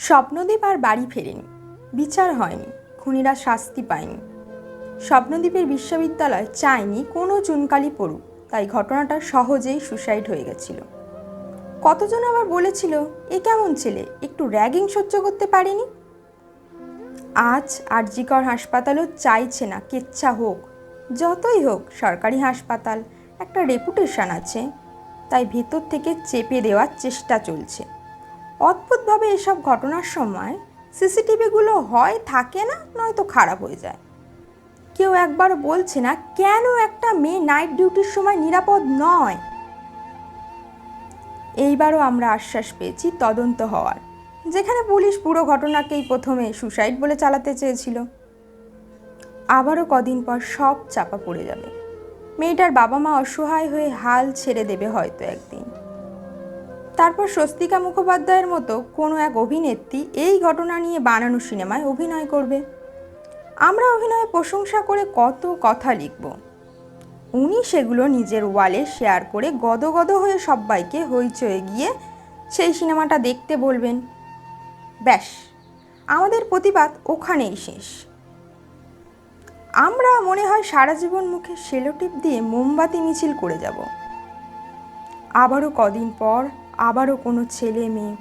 স্বপ্নদীপ আর বাড়ি ফেরেনি। বিচার হয়নি, খুনিরা শাস্তি পায়নি। স্বপ্নদীপের বিশ্ববিদ্যালয় চায়নি কোনো চুনকালি পড়ুক, তাই ঘটনাটা সহজেই সুসাইড হয়ে গেছিল। কতজন আবার বলেছিল এ কেমন ছেলে, একটু র্যাগিং সহ্য করতে পারেনি। আজ আরজিকর হাসপাতালও চাইছে না কেচ্ছা হোক, যতই হোক সরকারি হাসপাতাল, একটা রেপুটেশন আছে, তাই ভেতর থেকে চেপে দেওয়ার চেষ্টা চলছে। অদ্ভুতভাবে এসব ঘটনার সময় সিসিটিভিগুলো হয় থাকে না, নয়তো খারাপ হয়ে যায়। কেউ একবার বলছে না কেন একটা মেয়ে নাইট ডিউটির সময় নিরাপদ নয়। এইবারও আমরা আশ্বাস পেয়েছি তদন্ত হওয়ার, যেখানে পুলিশ পুরো ঘটনাকেই প্রথমে সুসাইড বলে চালাতে চেয়েছিল। আবারও কদিন পর সব চাপা পড়ে যাবে। মেয়েটার বাবা মা অসহায় হয়ে হাল ছেড়ে দেবে হয়তো একদিন। তারপর স্বস্তিকা মুখোপাধ্যায়ের মতো কোনো এক অভিনেত্রী এই ঘটনা নিয়ে বানানো সিনেমায় অভিনয় করবে। আমরা অভিনয়ে প্রশংসা করে কত কথা লিখব, উনি সেগুলো নিজের ওয়ালে শেয়ার করে গদগদ হয়ে সবাইকে হইচয়ে গিয়ে সেই সিনেমাটা দেখতে বলবেন। ব্যাস, আমাদের প্রতিবাদ ওখানেই শেষ। আমরা মনে হয় সারা জীবন মুখে সেলোটিপ দিয়ে মোমবাতি মিছিল করে যাব। আবারও কদিন পর আবারও কোনো ছেলে মেয়ে